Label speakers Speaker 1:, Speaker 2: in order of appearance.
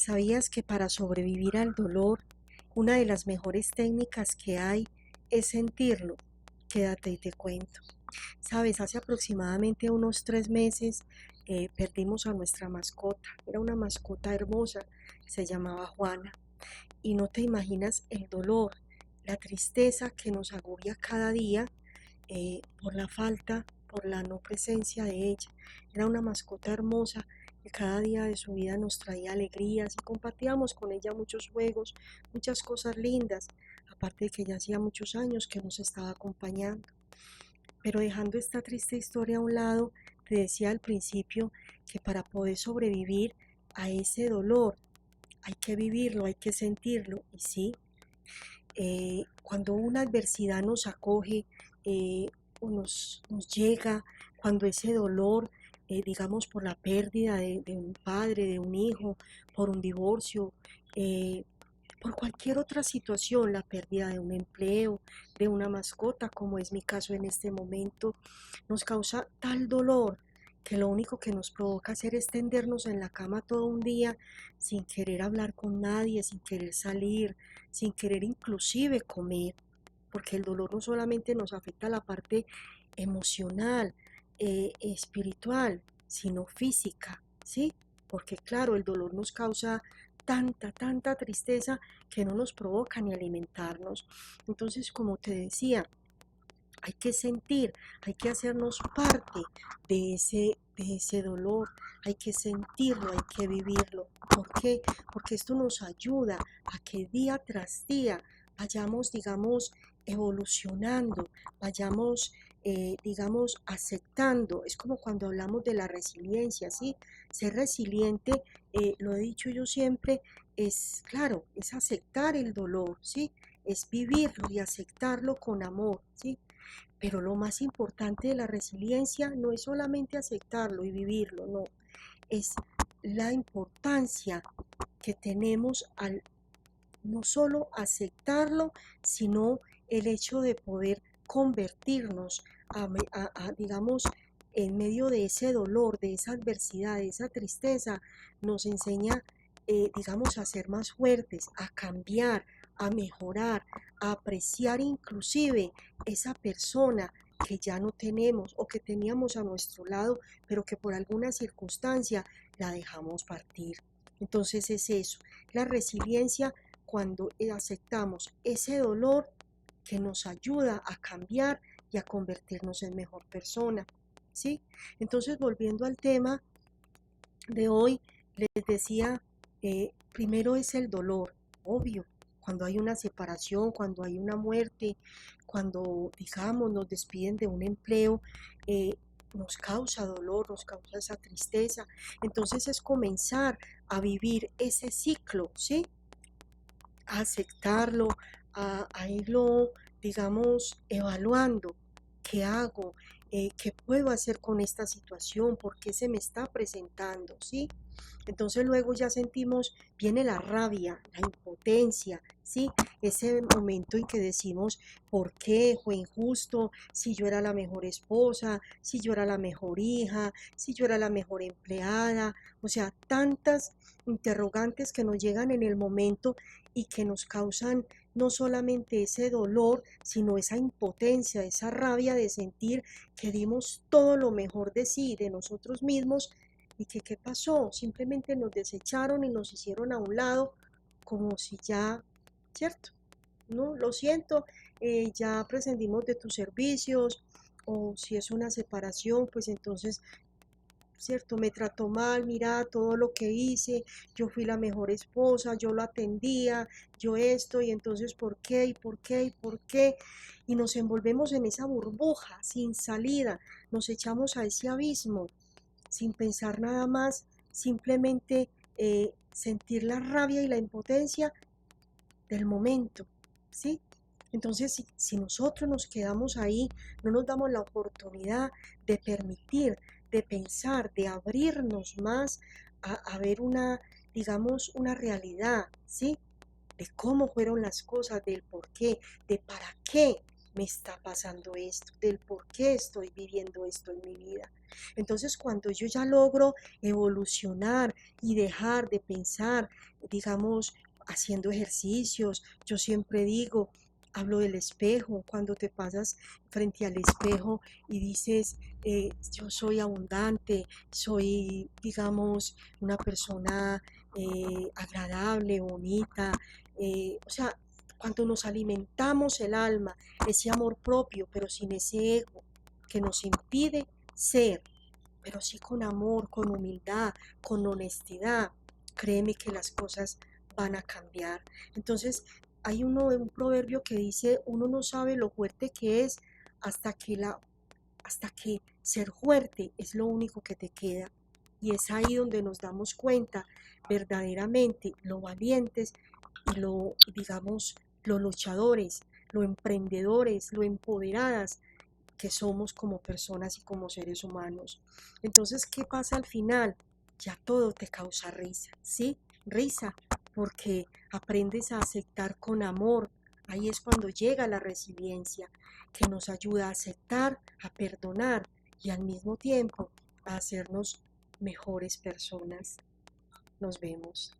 Speaker 1: ¿Sabías que para sobrevivir al dolor, una de las mejores técnicas que hay es sentirlo? Quédate y te cuento. Sabes, hace aproximadamente unos 3 meses perdimos a nuestra mascota. Era una mascota hermosa, se llamaba Juana. Y no te imaginas el dolor, la tristeza que nos agobia cada día por la falta, por la no presencia de ella. Era una mascota hermosa que cada día de su vida nos traía alegrías y compartíamos con ella muchos juegos, muchas cosas lindas, aparte de que ya hacía muchos años que nos estaba acompañando. Pero dejando esta triste historia a un lado, te decía al principio que para poder sobrevivir a ese dolor hay que vivirlo, hay que sentirlo. Y sí, cuando una adversidad nos acoge o nos llega, cuando ese dolor, digamos por la pérdida de un padre, de un hijo, por un divorcio, eh, por cualquier otra situación, la pérdida de un empleo, de una mascota, como es mi caso en este momento, nos causa tal dolor que lo único que nos provoca hacer es tendernos en la cama todo un día sin querer hablar con nadie, sin querer salir, sin querer inclusive comer, porque el dolor no solamente nos afecta la parte emocional, espiritual, sino física, ¿sí? Porque claro, el dolor nos causa tanta tristeza que no nos provoca ni alimentarnos. Entonces, como te decía, hay que sentir, hay que hacernos parte de ese dolor, hay que sentirlo, hay que vivirlo. ¿Por qué? Porque esto nos ayuda a que día tras día vayamos, digamos, evolucionando, vayamos, digamos, aceptando. Es como cuando hablamos de la resiliencia, ¿sí? Ser resiliente, lo he dicho yo siempre, es, claro, es aceptar el dolor, ¿sí? Es vivirlo y aceptarlo con amor, ¿sí? Pero lo más importante de la resiliencia no es solamente aceptarlo y vivirlo, no, es la importancia que tenemos al no solo aceptarlo, sino el hecho de poder convertirnos digamos, en medio de ese dolor, de esa adversidad, de esa tristeza, nos enseña, digamos, a ser más fuertes, a cambiar, a mejorar, a apreciar inclusive esa persona que ya no tenemos o que teníamos a nuestro lado, pero que por alguna circunstancia la dejamos partir. Entonces es eso, la resiliencia cuando aceptamos ese dolor que nos ayuda a cambiar y a convertirnos en mejor persona, ¿sí? Entonces, volviendo al tema de hoy, les decía, primero es el dolor, obvio, cuando hay una separación, cuando hay una muerte, cuando, digamos, nos despiden de un empleo, eh, nos causa dolor, nos causa esa tristeza. Entonces es comenzar a vivir ese ciclo, ¿sí? A aceptarlo, a irlo, digamos, evaluando qué hago, qué puedo hacer con esta situación, por qué se me está presentando, ¿sí? Entonces luego ya sentimos, viene la rabia, la impotencia, ¿sí? Ese momento en que decimos, ¿por qué fue injusto? Si yo era la mejor esposa, si yo era la mejor hija, si yo era la mejor empleada, o sea, tantas interrogantes que nos llegan en el momento y que nos causan no solamente ese dolor, sino esa impotencia, esa rabia de sentir que dimos todo lo mejor de sí, de nosotros mismos, y que qué pasó, simplemente nos desecharon y nos hicieron a un lado como si ya, ¿cierto? No, lo siento, ya prescindimos de tus servicios, o si es una separación, pues entonces, ¿cierto? Me trató mal, mira todo lo que hice, yo fui la mejor esposa, yo lo atendía, yo esto, y entonces, ¿por qué? ¿Y por qué? ¿Y por qué? Y nos envolvemos en esa burbuja sin salida, nos echamos a ese abismo sin pensar nada más, simplemente sentir la rabia y la impotencia del momento, ¿sí? Entonces, si nosotros nos quedamos ahí, no nos damos la oportunidad de permitir, de pensar, de abrirnos más a ver una, digamos, una realidad, ¿sí? De cómo fueron las cosas, del por qué, de para qué. me está pasando esto, del por qué estoy viviendo esto en mi vida. Entonces, cuando yo ya logro evolucionar y dejar de pensar, digamos, haciendo ejercicios, yo siempre digo, hablo del espejo, cuando te pasas frente al espejo y dices, yo soy abundante, soy, digamos, una persona agradable, bonita, o sea, cuando nos alimentamos el alma, ese amor propio, pero sin ese ego que nos impide ser, pero sí con amor, con humildad, con honestidad, créeme que las cosas van a cambiar. Entonces, hay un proverbio que dice, uno no sabe lo fuerte que es hasta que, hasta que ser fuerte es lo único que te queda. Y es ahí donde nos damos cuenta verdaderamente lo valientes y lo, digamos, lo luchadores, lo emprendedores, lo empoderadas que somos como personas y como seres humanos. Entonces, ¿qué pasa al final? Ya todo te causa risa, ¿sí? Risa, porque aprendes a aceptar con amor. Ahí es cuando llega la resiliencia, que nos ayuda a aceptar, a perdonar y al mismo tiempo a hacernos mejores personas. Nos vemos.